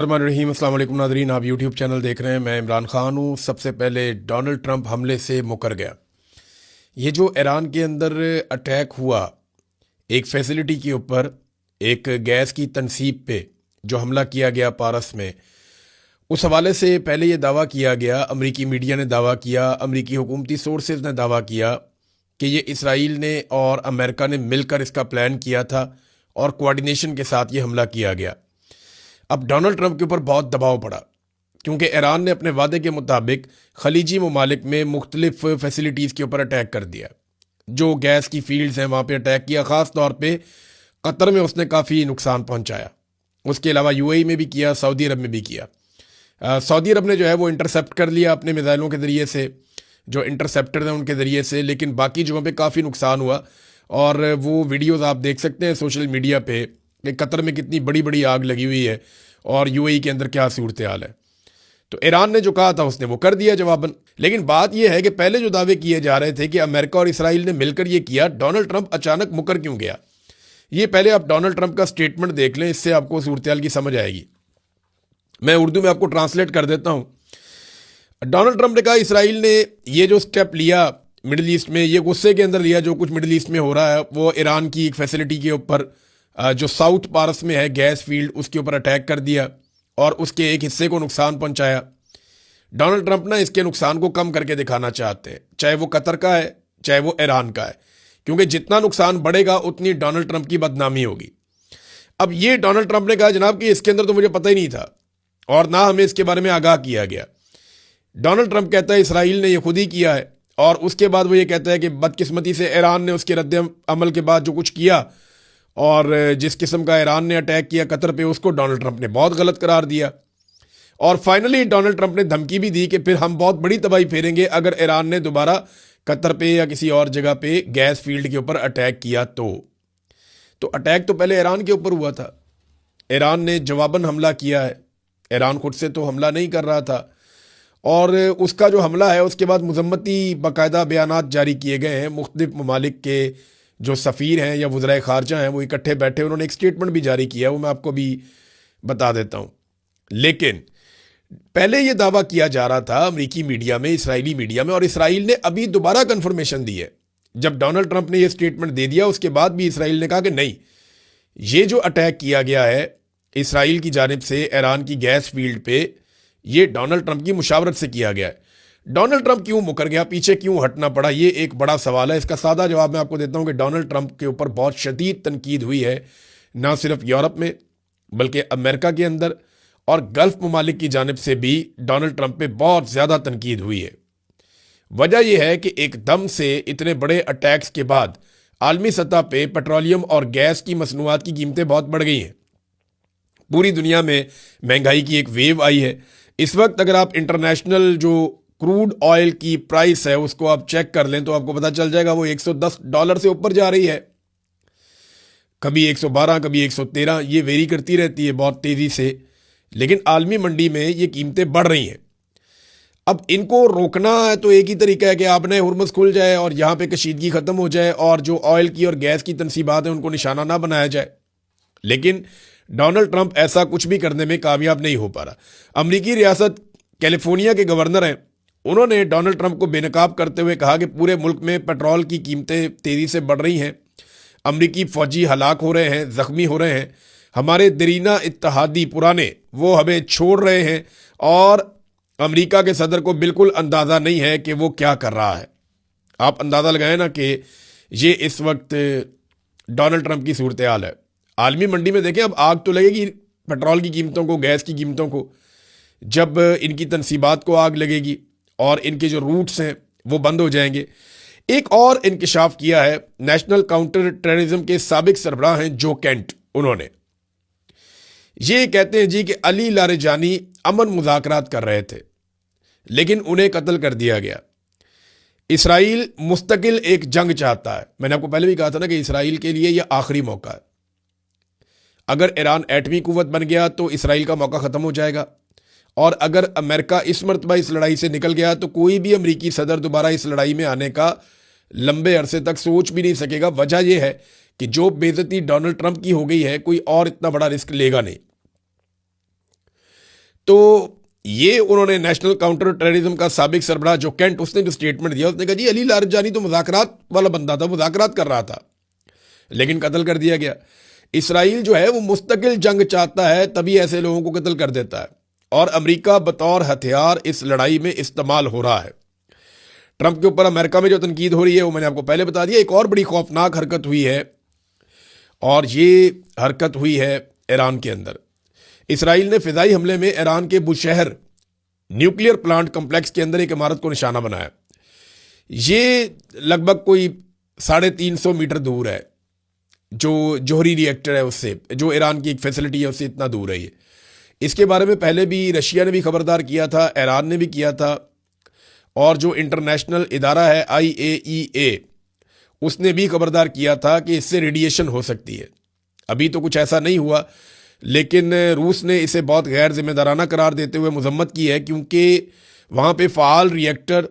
रहीम अस्सलाम वालेकुम नादरीन, आप यूट्यूब चैनल देख रहे हैं। मैं इमरान ख़ान हूँ। सबसे पहले डोनाल्ड ट्रंप हमले से मुकर गया। ये जो ईरान के अंदर अटैक हुआ एक फैसिलिटी के ऊपर, एक गैस की तनसीब पे जो हमला किया गया पारस में, उस हवाले से पहले ये दावा किया गया, अमरीकी मीडिया ने दावा किया, अमरीकी हुकूमती सोर्सेज ने दावा किया कि ये इसराइल ने और अमेरिका ने मिलकर इसका प्लान किया था और कोऑर्डिनेशन के साथ ये हमला किया गया। अब डोनाल्ड ट्रंप के ऊपर बहुत दबाव पड़ा क्योंकि ईरान ने अपने वादे के मुताबिक खलीजी ममालिक में मुख्तलिफ फैसिलिटीज़ के ऊपर अटैक कर दिया। जो गैस की फील्ड्स हैं वहाँ पे अटैक किया, ख़ास तौर पे कतर में उसने काफ़ी नुकसान पहुँचाया। उसके अलावा यूएई में भी किया, सऊदी अरब में भी किया। सऊदी अरब ने जो है वो इंटरसेप्ट कर लिया अपने मिसाइलों के ज़रिए से, जो इंटरसेप्टर हैं उनके ज़रिए से, लेकिन बाकी जगहों पे काफ़ी नुकसान हुआ। और वो वीडियोज़ आप देख सकते हैं सोशल मीडिया पे कि कतर में कितनी बड़ी बड़ी आग लगी हुई है और यूएई के अंदर क्या सूरत हाल है। तो ईरान ने जो कहा था उसने वो कर दिया जवाबन। लेकिन बात यह है कि पहले जो दावे किए जा रहे थे कि अमेरिका और इसराइल ने मिलकर ये किया, डोनाल्ड ट्रंप अचानक मुकर क्यों गया? ये पहले आप डोनाल्ड ट्रंप का स्टेटमेंट देख लें, इससे आपको सूरत हाल की समझ आएगी। मैं उर्दू में आपको ट्रांसलेट कर देता हूँ। डोनाल्ड ट्रंप ने कहा इसराइल ने ये जो स्टेप लिया मिडिल ईस्ट में, ये गुस्से के अंदर लिया। जो कुछ मिडिल ईस्ट में हो रहा है वो ईरान की एक फैसिलिटी के ऊपर जो साउथ पारस में है गैस फील्ड, उसके ऊपर अटैक कर दिया और उसके एक हिस्से को नुकसान पहुंचाया। डोनाल्ड ट्रंप ना इसके नुकसान को कम करके दिखाना चाहते हैं, चाहे वो कतर का है चाहे वो ईरान का है, क्योंकि जितना नुकसान बढ़ेगा उतनी डोनाल्ड ट्रंप की बदनामी होगी। अब ये डोनाल्ड ट्रंप ने कहा जनाब कि इसके अंदर तो मुझे पता ही नहीं था और ना हमें इसके बारे में आगाह किया गया। डोनाल्ड ट्रंप कहता है इसराइल ने ये खुद ही किया है, और उसके बाद वो ये कहता है कि बदकिस्मती से ईरान ने उसके रद्द अमल के बाद जो कुछ किया और जिस किस्म का ईरान ने अटैक किया कतर पे, उसको डोनाल्ड ट्रंप ने बहुत गलत करार दिया। और फाइनली डोनाल्ड ट्रंप ने धमकी भी दी कि फिर हम बहुत बड़ी तबाही फेरेंगे अगर ईरान ने दोबारा कतर पे या किसी और जगह पे गैस फील्ड के ऊपर अटैक किया तो अटैक तो पहले ईरान के ऊपर हुआ था, ईरान ने जवाबन हमला किया है। ईरान खुद से तो हमला नहीं कर रहा था, और उसका जो हमला है उसके बाद मजम्मती बाकायदा बयानात जारी किए गए हैं। मुख्तलिफ ममालिक के जो सफ़ीर हैं या वज़राए ख़ारजा हैं वो इकट्ठे बैठे, उन्होंने एक स्टेटमेंट भी जारी किया है, वो मैं आपको भी बता देता हूँ। लेकिन पहले ये दावा किया जा रहा था अमरीकी मीडिया में, इसराइली मीडिया में, और इसराइल ने अभी दोबारा कन्फर्मेशन दी है। जब डोनाल्ड ट्रंप ने ये स्टेटमेंट दे दिया उसके बाद भी इसराइल ने कहा कि नहीं, ये जो अटैक किया गया है इसराइल की जानिब से ईरान की गैस फील्ड पे, ये डोनाल्ड ट्रंप की मुशावरत से किया गया है। डोनाल्ड ट्रंप क्यों मुकर गया, पीछे क्यों हटना पड़ा, ये एक बड़ा सवाल है। इसका सादा जवाब मैं आपको देता हूं कि डोनाल्ड ट्रंप के ऊपर बहुत शदीद तनकीद हुई है, ना सिर्फ यूरोप में बल्कि अमेरिका के अंदर और गल्फ ममालिक की जानिब से भी डोनाल्ड ट्रंप पे बहुत ज़्यादा तनकीद हुई है। वजह यह है कि एकदम से इतने बड़े अटैक्स के बाद आलमी सतह पे पेट्रोलियम और गैस की मसनूआत की कीमतें बहुत बढ़ गई हैं। पूरी दुनिया में महंगाई की एक वेव आई है। इस वक्त अगर आप इंटरनेशनल जो क्रूड ऑयल की प्राइस है उसको आप चेक कर लें तो आपको पता चल जाएगा वो $110 से ऊपर जा रही है। कभी 112, कभी 113, ये वेरी करती रहती है बहुत तेज़ी से, लेकिन आलमी मंडी में ये कीमतें बढ़ रही हैं। अब इनको रोकना है तो एक ही तरीका है कि आपने हुर्मुज़ खुल जाए और यहाँ पे कशीदगी ख़त्म हो जाए और जो ऑयल की और गैस की तनसीबात हैं उनको निशाना ना बनाया जाए। लेकिन डोनाल्ड ट्रंप ऐसा कुछ भी करने में कामयाब नहीं हो पा रहा। अमरीकी रियासत कैलिफोर्निया के गवर्नर हैं, उन्होंने डोनाल्ड ट्रंप को बेनकाब करते हुए कहा कि पूरे मुल्क में पेट्रोल की कीमतें तेज़ी से बढ़ रही हैं, अमरीकी फ़ौजी हलाक हो रहे हैं, ज़ख्मी हो रहे हैं, हमारे दरीना इत्तहादी पुराने वो हमें छोड़ रहे हैं, और अमरीका के सदर को बिल्कुल अंदाज़ा नहीं है कि वो क्या कर रहा है। आप अंदाज़ा लगाएं ना कि ये इस वक्त डोनाल्ड ट्रंप की सूरत हाल है। आलमी मंडी में देखें, अब आग तो लगेगी पेट्रोल की कीमतों को, गैस की कीमतों को, जब इनकी तनसीबात को आग लगेगी और इनके जो रूट्स हैं वो बंद हो जाएंगे। एक और इंकशाफ किया है नेशनल काउंटर टेररिज्म के साबिक सरबराह हैं जो केंट, उन्होंने ये कहते हैं जी कि अली लारेजानी अमन मुज़ाकरात कर रहे थे लेकिन उन्हें कत्ल कर दिया गया। इसराइल मुस्तकिल एक जंग चाहता है। मैंने आपको पहले भी कहा था ना कि इसराइल के लिए यह आखिरी मौका है। अगर ईरान एटमी कुव्वत बन गया तो इसराइल का मौका ख़त्म हो जाएगा, और अगर अमेरिका इस मरतबा इस लड़ाई से निकल गया तो कोई भी अमरीकी सदर दोबारा इस लड़ाई में आने का लंबे अरसे तक सोच भी नहीं सकेगा। वजह यह है कि जो बेइज्जती डोनाल्ड ट्रंप की हो गई है, कोई और इतना बड़ा रिस्क लेगा नहीं। तो ये उन्होंने नेशनल काउंटर टेररिज्म का साबिक सरबराह जो कैंट, उसने जो स्टेटमेंट दिया, उसने कहा जी अली लारजानी तो मुज़ाकरात वाला बंदा था, मुज़ाकरात कर रहा था, लेकिन कत्ल कर दिया गया। इसराइल जो है वो मुस्तकिल जंग चाहता है, तभी ऐसे लोगों को कत्ल कर देता है, और अमेरिका बतौर हथियार इस लड़ाई में इस्तेमाल हो रहा है। ट्रंप के ऊपर अमेरिका में जो तनकीद हो रही है वो मैंने आपको पहले बता दिया। एक और बड़ी खौफनाक हरकत हुई है, और ये हरकत हुई है ईरान के अंदर। इसराइल ने फिजाई हमले में ईरान के बुशहर न्यूक्लियर प्लांट कम्प्लेक्स के अंदर एक इमारत को निशाना बनाया। ये लगभग कोई 350 मीटर दूर है, जो जोहरी रिएक्टर है उससे, जो ईरान की एक फैसिलिटी है उससे इतना दूर है ये। इसके बारे में पहले भी रशिया ने भी खबरदार किया था, ईरान ने भी किया था, और जो इंटरनेशनल इदारा है IAEA, उसने भी खबरदार किया था कि इससे रेडिएशन हो सकती है। अभी तो कुछ ऐसा नहीं हुआ, लेकिन रूस ने इसे बहुत गैर जिम्मेदाराना करार देते हुए मजम्मत की है, क्योंकि वहाँ पे फ़ाल रिएक्टर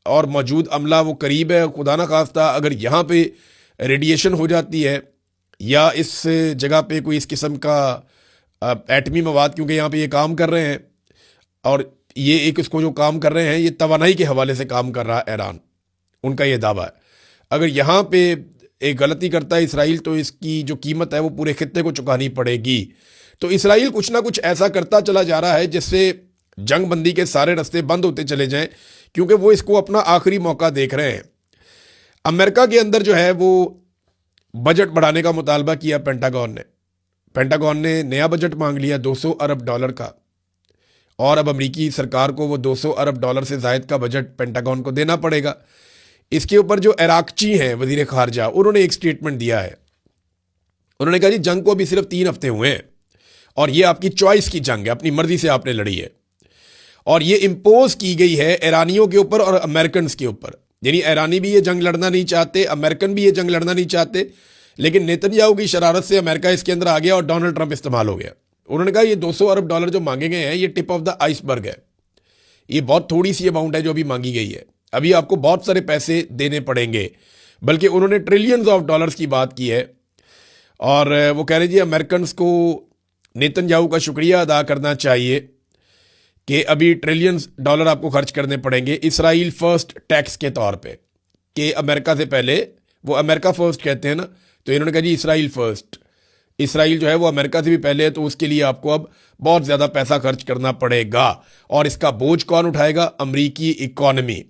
और मौजूद अमला वो करीब है। खुदा न खास्ता अगर यहाँ पे रेडिएशन हो जाती है, या इस जगह पे कोई इस किस्म का एटमी मवाद, क्योंकि यहाँ पे ये काम कर रहे हैं, और ये एक इसको जो काम कर रहे हैं ये तवानाई के हवाले से काम कर रहा है ईरान, उनका ये दावा है। अगर यहाँ पे एक गलती करता है इसराइल, तो इसकी जो कीमत है वो पूरे खित्ते को चुकानी पड़ेगी। तो इसराइल कुछ ना कुछ ऐसा करता चला जा रहा है जिससे जंग बंदी के सारे रास्ते बंद होते चले जाएं, क्योंकि वो इसको अपना आखिरी मौका देख रहे हैं। अमेरिका के अंदर जो है वो बजट बढ़ाने का मुतालबा किया पेंटागन ने नया बजट मांग लिया $200 अरब का, और अब अमेरिकी सरकार को वो $200 अरब से ज़ायद का बजट पेंटागन को देना पड़ेगा। इसके ऊपर जो इराकची हैं वजीर खारजा, उन्होंने एक स्टेटमेंट दिया है। उन्होंने कहा जी जंग को अभी सिर्फ 3 हफ्ते हुए हैं, और ये आपकी चॉइस की जंग है, अपनी मर्जी से आपने लड़ी है, और ये इम्पोज की गई है ईरानियों के ऊपर और अमेरिकन के ऊपर। यानी ईरानी भी ये जंग लड़ना नहीं चाहते, अमेरिकन भी ये जंग लड़ना नहीं चाहते, लेकिन नेतन्याहू की शरारत से अमेरिका इसके अंदर आ गया और डोनाल्ड ट्रंप इस्तेमाल हो गया। उन्होंने कहा ये $200 अरब जो मांगे गए हैं ये टिप ऑफ द आइसबर्ग है, ये बहुत थोड़ी सी अमाउंट है जो अभी मांगी गई है, अभी आपको बहुत सारे पैसे देने पड़ेंगे। बल्कि उन्होंने ट्रिलियंस ऑफ डॉलर्स की बात की है, और वो कह रहे जी अमेरिकन को नेतन्याहू का शुक्रिया अदा करना चाहिए कि अभी ट्रिलियंस डॉलर आपको खर्च करने पड़ेंगे इसराइल फर्स्ट टैक्स के तौर पे, कि अमेरिका से पहले, वो अमेरिका फर्स्ट कहते हैं ना, तो इन्होंने कहा जी इसराइल फर्स्ट, इसराइल जो है वो अमेरिका से भी पहले है, तो उसके लिए आपको अब बहुत ज़्यादा पैसा खर्च करना पड़ेगा, और इसका बोझ कौन उठाएगा? अमरीकी इकॉनमी।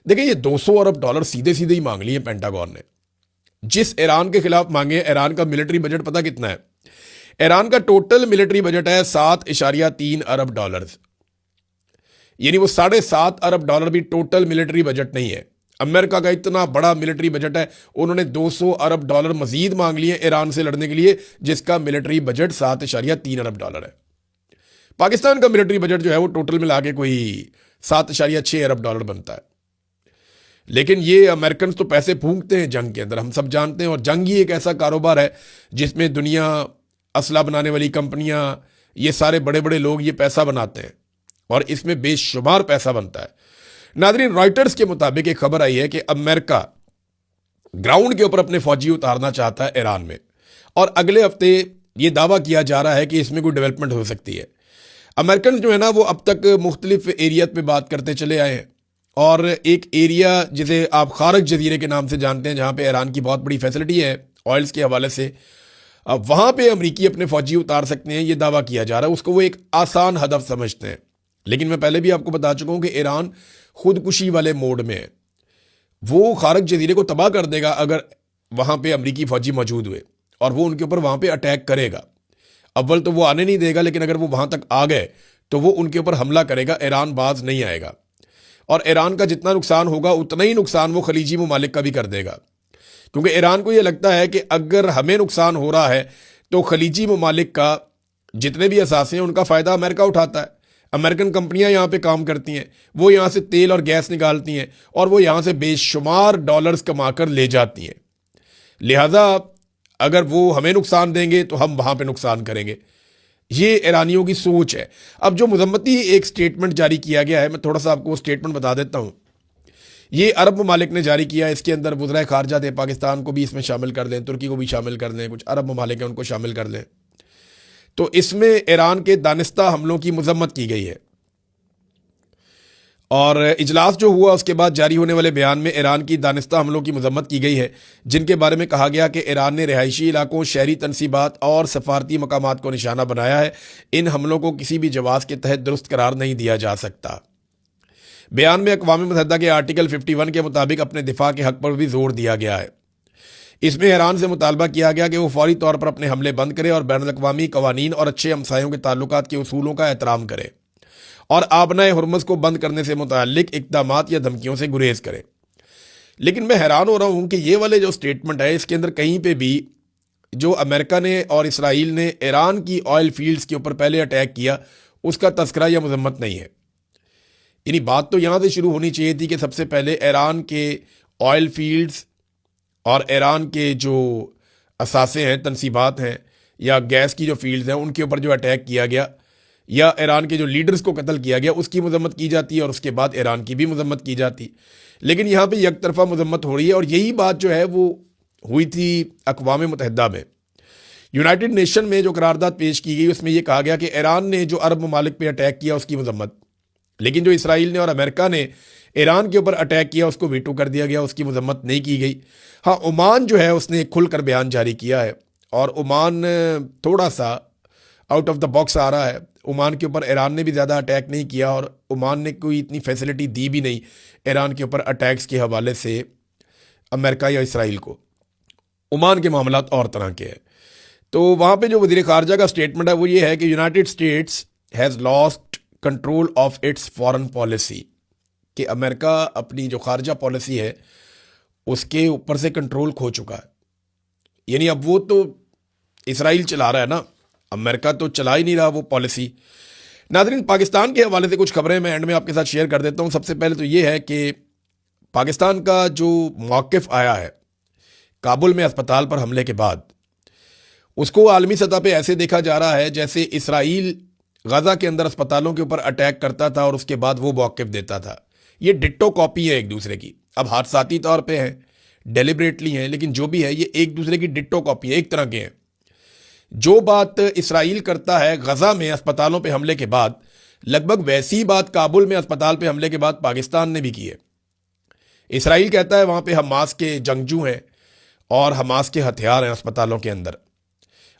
देखिए ये $200 अरब सीधे सीधे ही मांग लिए पेंटागन ने। जिस ईरान के खिलाफ मांगे, ईरान का मिलिट्री बजट पता कितना है? ईरान का टोटल मिलिट्री बजट है $7.3 अरब, यानी वो $7.5 अरब भी टोटल मिलिट्री बजट नहीं है। अमेरिका का इतना बड़ा मिलिट्री बजट है, उन्होंने $200 अरब मजीद मांग लिए ईरान से लड़ने के लिए, जिसका मिलिट्री बजट $7.3 अरब है। पाकिस्तान का मिलिट्री बजट जो है वो टोटल मिला के कोई $7.6 अरब बनता है। लेकिन ये अमेरिकन तो पैसे फूंकते हैं जंग के अंदर, हम सब जानते हैं, और जंग ही एक ऐसा कारोबार है जिसमें दुनिया, असला बनाने वाली कंपनियां, ये सारे बड़े बड़े लोग ये पैसा बनाते हैं, और इसमें बेशुमार पैसा बनता है। नाज़रीन, रॉयटर्स के मुताबिक एक खबर आई है कि अमेरिका ग्राउंड के ऊपर अपने फौजी उतारना चाहता है ईरान में, और अगले हफ्ते ये दावा किया जा रहा है कि इसमें कोई डेवलपमेंट हो सकती है। अमेरिकन जो है ना वो अब तक मुख्तलिफ एरिया पे बात करते चले आए हैं, और एक एरिया जिसे आप खारज जजीरे के नाम से जानते हैं, जहाँ पे ईरान की बहुत बड़ी फैसिलिटी है ऑयल्स के हवाले से, अब वहाँ पे अमरीकी अपने फौजी उतार सकते हैं, ये दावा किया जा रहा है। उसको वो एक आसान हदफ समझते हैं, लेकिन मैं पहले भी आपको बता चुका हूँ कि ईरान खुदकुशी वाले मोड में है। वो खारज जजीरे को तबाह कर देगा अगर वहाँ पे अमरीकी फौजी मौजूद हुए, और वो उनके ऊपर वहाँ पे अटैक करेगा। अव्वल तो वो आने नहीं देगा, लेकिन अगर वो वहाँ तक आ गए तो वो उनके ऊपर हमला करेगा, ईरान बाज नहीं आएगा, और ईरान का जितना नुकसान होगा उतना ही नुकसान वो खलीजी ममालिक का भी कर देगा, क्योंकि ईरान को ये लगता है कि अगर हमें नुकसान हो रहा है तो खलीजी ममालिक का जितने भी असासे हैं उनका फ़ायदा अमेरिका उठाता है। अमेरिकन कंपनियां यहाँ पे काम करती हैं, वो यहाँ से तेल और गैस निकालती हैं, और वो यहाँ से बेशुमार डॉलर्स कमाकर ले जाती हैं। लिहाजा अगर वो हमें नुकसान देंगे तो हम वहाँ पे नुकसान करेंगे। ये ईरानियों की सोच है। अब जो मजम्मती एक स्टेटमेंट जारी किया गया है, मैं थोड़ा सा आपको स्टेटमेंट बता देता हूँ। ये अरब ममालिक ने जारी किया है, इसके अंदर वज़राए खारजा थे, पाकिस्तान को भी इसमें शामिल कर लें, तुर्की को भी शामिल कर लें, कुछ अरब ममालिक हैं उनको शामिल कर लें। तो इसमें ईरान के दानिस्ता हमलों की मजम्मत की गई है। और इजलास जो हुआ उसके बाद जारी होने वाले बयान में ईरान की दानिस्ता हमलों की मजम्मत की गई है, जिनके बारे में कहा गया कि ईरान ने रिहायशी इलाकों, शहरी तनसीबात और सफारती मकामात को निशाना बनाया है। इन हमलों को किसी भी जवाज़ के तहत दुरुस्त करार नहीं दिया जा सकता। बयान में अक़वाम मुत्तहिदा के आर्टिकल 51 के मुताबिक अपने दिफा के हक पर भी जोर दिया गया है। इसमें ईरान से मुतालबा किया गया कि वो फौरी तौर पर अपने हमले बंद करे और बैनुल-अक़वामी कवानीन और अच्छे हमसायों के ताल्लुकात के उसूलों का एहतराम करे और आबनाए हुर्मुज़ को बंद करने से मुताल्लिक इक़दामात या धमकियों से गुरेज करे। लेकिन मैं हैरान हो रहा हूँ कि ये वाले जो स्टेटमेंट है, इसके अंदर कहीं पे भी जो अमेरिका ने और इसराइल ने ईरान की ऑयल फील्ड्स के ऊपर पहले अटैक किया, उसका तस्करा या मजम्मत नहीं है। यानी बात तो यहाँ से शुरू होनी चाहिए थी कि सबसे पहले ईरान के ऑयल फील्ड्स और ईरान के जो असासे हैं, तनसीबात हैं या गैस की जो फील्ड्स हैं, उनके ऊपर जो अटैक किया गया या ईरान के जो लीडर्स को कत्ल किया गया, उसकी मजम्मत की जाती है और उसके बाद ईरान की भी मजम्मत की जाती। लेकिन यहाँ पे एक तरफा मजम्मत हो रही है और यही बात जो है वो हुई थी अक़वाम मुत्तहिदा में। यूनाइटेड नेशन में जो करारदाद पेश की गई उसमें यह कहा गया कि ईरान ने जो अरब ममालिक पे अटैक किया उसकी मजम्मत, लेकिन जो इसराइल ने और अमेरिका ने ईरान के ऊपर अटैक किया उसको वीटो कर दिया गया, उसकी मजम्मत नहीं की गई। हाँ, ओमान जो है उसने खुलकर बयान जारी किया है और ओमान थोड़ा सा आउट ऑफ द बॉक्स आ रहा है। ओमान के ऊपर ईरान ने भी ज़्यादा अटैक नहीं किया और ओमान ने कोई इतनी फैसिलिटी दी भी नहीं ईरान के ऊपर अटैक्स के हवाले से अमेरिका या इसराइल को। ओमान के मामलात और तरह के हैं। तो वहाँ पे जो वज़ीर ख़ारजा का स्टेटमेंट है वो ये है कि United states has lost control of its foreign policy, कि अमेरिका अपनी जो खारजा पॉलिसी है उसके ऊपर से कंट्रोल खो चुका है। यानी अब वो तो इसराइल चला रहा है ना, अमेरिका तो चला ही नहीं रहा वो पॉलिसी। नाज़रीन, पाकिस्तान के हवाले से कुछ खबरें मैं एंड में आपके साथ शेयर कर देता हूँ। सबसे पहले तो ये है कि पाकिस्तान का जो मौक़िफ़ आया है काबुल में अस्पताल पर हमले के बाद, उसको आलमी सतह पे ऐसे देखा जा रहा है जैसे इसराइल गज़ा के अंदर अस्पतालों के ऊपर अटैक करता था और उसके बाद वो मौक़िफ़ देता था। ये डिट्टो कॉपी है एक दूसरे की। अब हादसाती तौर पे हैं, डेलिब्रेटली हैं, लेकिन जो भी है ये एक दूसरे की डिट्टो कॉपी है, एक तरह के हैं। जो बात इसराइल करता है गज़ा में अस्पतालों पे हमले के बाद, लगभग वैसी बात काबुल में अस्पताल पे हमले के बाद पाकिस्तान ने भी की है। इसराइल कहता है वहाँ पे हमास के जंगजू हैं और हमास के हथियार हैं अस्पतालों के अंदर,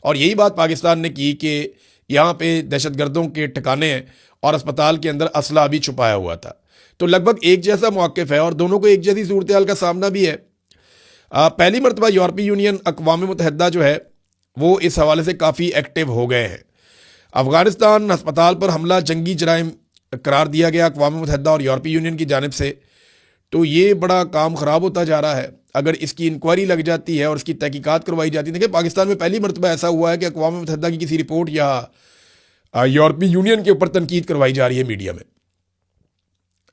और यही बात पाकिस्तान ने की कि यहाँ पे दहशतगर्दों के ठिकाने हैं और अस्पताल के अंदर असला भी छुपाया हुआ था। तो लगभग एक जैसा मौक़िफ़ है और दोनों को एक जैसी सूरत हाल का सामना भी है। पहली मरतबा यूरोपीय यूनियन, अक़वाम मुत्तहिदा जो है वो इस हवाले से काफ़ी एक्टिव हो गए हैं। अफ़गानिस्तान अस्पताल पर हमला जंगी जराइम करार दिया गया अक़वाम मुत्तहिदा और यूरोपीय यूनियन की जानिब से। तो ये बड़ा काम ख़राब होता जा रहा है। अगर इसकी इंक्वायरी लग जाती है और इसकी तहकीकात करवाई जाती है, देखिए पाकिस्तान में पहली मरतबा ऐसा हुआ है कि अक़वाम मुत्तहिदा की किसी रिपोर्ट या यूरोपीय यूनियन के ऊपर तनकीद करवाई जा रही है मीडिया में।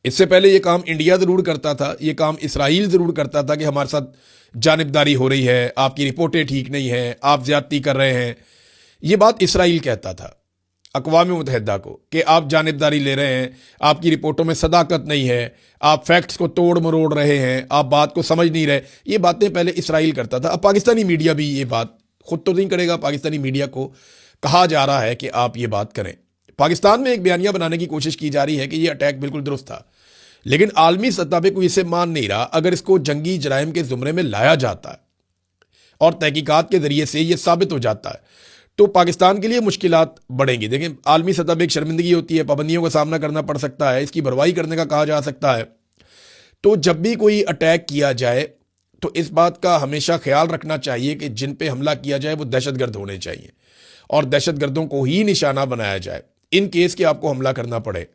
इससे पहले ये काम इंडिया ज़रूर करता था, ये काम इसराइल ज़रूर करता था कि हमारे साथ जानिबदारी हो रही है, आपकी रिपोर्टें ठीक नहीं हैं, आप ज़्यादती कर रहे हैं। ये बात इसराइल कहता था अक़वाम मुत्तहिदा को कि आप जानिबदारी ले रहे हैं, आपकी रिपोर्टों में सदाकत नहीं है, आप फैक्ट्स को तोड़ मरोड़ रहे हैं, आप बात को समझ नहीं रहे। ये बातें पहले इसराइल करता था। अब पाकिस्तानी मीडिया भी ये बात खुद तो नहीं करेगा, पाकिस्तानी मीडिया को कहा जा रहा है कि आप ये बात करें। पाकिस्तान में एक बयानिया बनाने की कोशिश की जा रही है कि ये अटैक बिल्कुल दुरुस्त था, लेकिन आलमी सतह पे कोई इसे मान नहीं रहा। अगर इसको जंगी जराइम के ज़ुमरे में लाया जाता है और तहकीकात के ज़रिए से ये साबित हो जाता है तो पाकिस्तान के लिए मुश्किलात बढ़ेंगी। देखें, आलमी सतह पर एक शर्मिंदगी होती है, पाबंदियों का सामना करना पड़ सकता है, इसकी भरवाई करने का कहा जा सकता है। तो जब भी कोई अटैक किया जाए तो इस बात का हमेशा ख्याल रखना चाहिए कि जिन पे हमला किया जाए वो दहशतगर्द होने चाहिए और दहशतगर्दों को ही निशाना बनाया जाए इन केस के आपको हमला करना पड़े।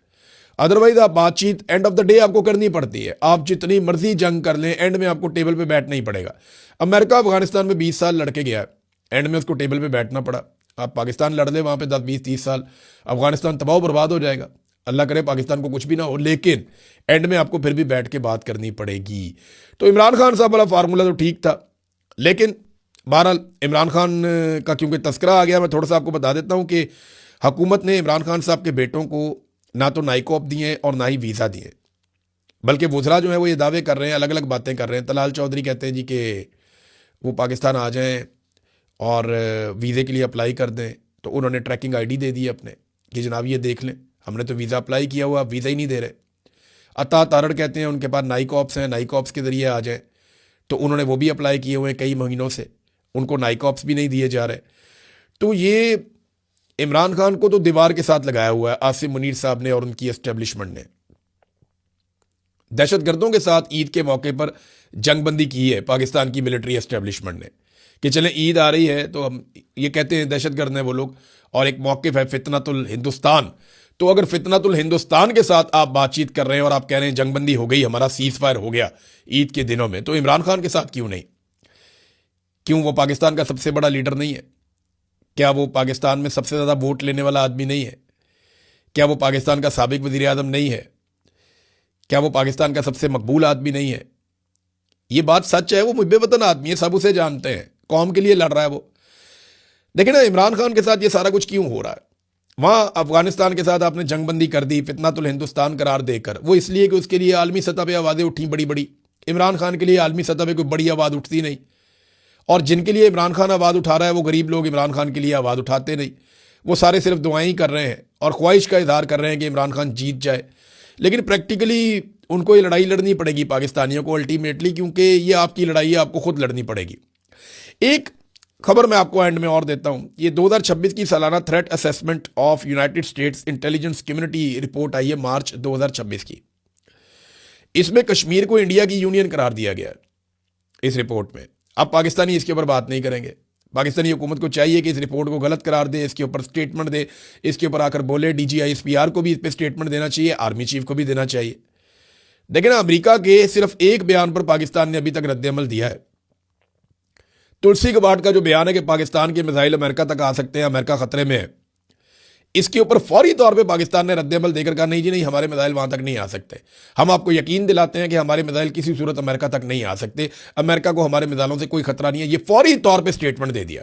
अदरवाइज आप बातचीत एंड ऑफ द डे आपको करनी पड़ती है। आप जितनी मर्जी जंग कर लें, एंड में आपको टेबल पे बैठना ही पड़ेगा। अमेरिका अफगानिस्तान में 20 साल लड़के गया है, एंड में उसको टेबल पे बैठना पड़ा। आप पाकिस्तान लड़ ले वहाँ पे 10, 20, 30 साल, अफगानिस्तान तबाह बर्बाद हो जाएगा। अल्लाह करे पाकिस्तान को कुछ भी ना हो, लेकिन एंड में आपको फिर भी बैठ के बात करनी पड़ेगी। तो इमरान खान साहब वाला फार्मूला तो ठीक था, लेकिन बहरहाल इमरान खान का क्योंकि तस्करा आ गया, मैं थोड़ा सा आपको बता देता हूँ कि हुकूमत ने इमरान खान साहब के बेटों को ना तो नाइकॉप दिए और ना ही वीज़ा दिए, बल्कि वज़रा जो है वो ये दावे कर रहे हैं, अलग अलग बातें कर रहे हैं। तलाल चौधरी कहते हैं जी कि वो पाकिस्तान आ जाएं और वीज़े के लिए अप्लाई कर दें, तो उन्होंने ट्रैकिंग आईडी दे दी अपने कि जनाब ये देख लें, हमने तो वीज़ा अप्लाई किया हुआ, वीज़ा ही नहीं दे रहे। अता तारड़ कहते हैं उनके पास नाइक ऑप्स हैं, नाइक ऑप्स के ज़रिए आ जाएं, तो उन्होंने वो भी अप्लाई किए हुए हैं कई महीनों से, उनको नाइक ऑप्स भी नहीं दिए जा रहे। तो ये इमरान खान को तो दीवार के साथ लगाया हुआ है आसिम मुनीर साहब ने और उनकी एस्टेब्लिशमेंट ने। दहशतगर्दों के साथ ईद के मौके पर जंगबंदी की है पाकिस्तान की मिलिट्री एस्टेब्लिशमेंट ने कि चलें ईद आ रही है तो हम ये कहते हैं दहशतगर्द हैं वो लोग, और एक मौक़िफ़ है फितनतुल हिंदुस्तान। तो अगर फितनतुल हिंदुस्तान के साथ आप बातचीत कर रहे हैं और आप कह रहे हैं जंगबंदी हो गई, हमारा सीज़ फायर हो गया ईद के दिनों में, तो इमरान खान के साथ क्यों नहीं? क्यों वो पाकिस्तान का सबसे बड़ा लीडर नहीं है? क्या वो पाकिस्तान में सबसे ज़्यादा वोट लेने वाला आदमी नहीं है? क्या वो पाकिस्तान का साबिक वज़ीर आज़म नहीं है? क्या वो पाकिस्तान का सबसे मकबूल आदमी नहीं है? ये बात सच है, वो मुहब्बे वतन आदमी है, सब उसे जानते हैं, कौम के लिए लड़ रहा है वो। देखिए ना इमरान खान के साथ ये सारा कुछ क्यों हो रहा है? वहाँ अफगानिस्तान के साथ आपने जंगबंदी कर दी फितनतुल हिंदुस्तान करार देकर, वो इसलिए कि उसके लिए आलमी सतह पर आवाज़ें उठी बड़ी बड़ी। इमरान खान के लिए आलमी सतह पर कोई बड़ी आवाज़ उठती नहीं, और जिनके लिए इमरान खान आवाज़ उठा रहा है वो गरीब लोग इमरान खान के लिए आवाज़ उठाते नहीं। वो सारे सिर्फ दुआएं ही कर रहे हैं और ख्वाहिश का इजहार कर रहे हैं कि इमरान खान जीत जाए, लेकिन प्रैक्टिकली उनको ये लड़ाई लड़नी पड़ेगी पाकिस्तानियों को अल्टीमेटली, क्योंकि ये आपकी लड़ाई है, आपको खुद लड़नी पड़ेगी। एक खबर मैं आपको एंड में और देता हूं, ये 2026 की सालाना threat assessment of United States intelligence community report आई है मार्च 2026 की। इसमें कश्मीर को इंडिया की यूनियन करार दिया गया है इस रिपोर्ट में। अब पाकिस्तानी इसके ऊपर बात नहीं करेंगे, पाकिस्तानी हुकूमत को चाहिए कि इस रिपोर्ट को गलत करार दे, इसके ऊपर स्टेटमेंट दे, इसके ऊपर आकर बोले। DGISPR को भी इस पर स्टेटमेंट देना चाहिए, आर्मी चीफ को भी देना चाहिए। देखिए ना अमेरिका के सिर्फ एक बयान पर पाकिस्तान ने अभी तक रद्द-ए-अमल दिया है। तुलसी गबार्ड का जो बयान है कि पाकिस्तान के मिसाइल अमेरिका तक आ सकते हैं, अमेरिका खतरे में है, इसके ऊपर फौरी तौर पे पाकिस्तान ने रद्द-ए-अमल देकर कहा नहीं जी नहीं, हमारे मिसाइल वहां तक नहीं आ सकते। हम आपको यकीन दिलाते हैं कि हमारे मिसाइल किसी सूरत अमेरिका तक नहीं आ सकते, अमेरिका को हमारे मिसाइलों से कोई खतरा नहीं है। ये फौरी तौर पे स्टेटमेंट दे दिया।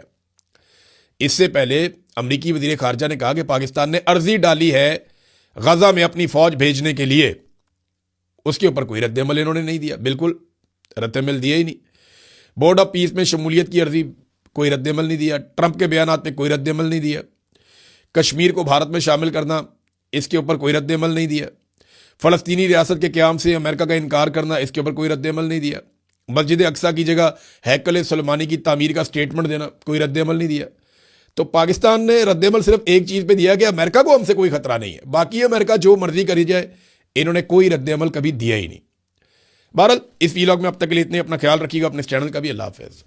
इससे पहले अमरीकी वजीर खारजा ने कहा कि पाकिस्तान ने अर्जी डाली है गजा में अपनी फौज भेजने के लिए, उसके ऊपर कोई रद्द-ए-अमल इन्होंने नहीं दिया, बिल्कुल रद्द-ए-अमल दिया ही नहीं। बोर्ड ऑफ पीस में शमूलियत की अर्जी, कोई रद्द-ए-अमल नहीं दिया। ट्रंप के बयान पे कोई रद्द-ए-अमल नहीं दिया। कश्मीर को भारत में शामिल करना, इसके ऊपर कोई रद्द-ए-अमल नहीं दिया। फ़लस्तीनी रियासत के क़याम से अमेरिका का इनकार करना, इसके ऊपर कोई रद्द-ए-अमल नहीं दिया। मस्जिद अक्सा की जगह हैकल सुलेमानी की तामीर का स्टेटमेंट देना, कोई रद्द-ए-अमल नहीं दिया। तो पाकिस्तान ने रद्द-ए-अमल सिर्फ एक चीज़ पे दिया कि अमेरिका को हमसे कोई खतरा नहीं है, बाकी अमेरिका जो मर्जी करी जाए, इन्होंने कोई रद्द-ए-अमल कभी दिया ही नहीं। बहरहाल इस वीलॉग में अब तक के लिए इतने, अपना ख्याल रखिएगा, अपने चैनल का भी। अल्लाह हाफ़िज़।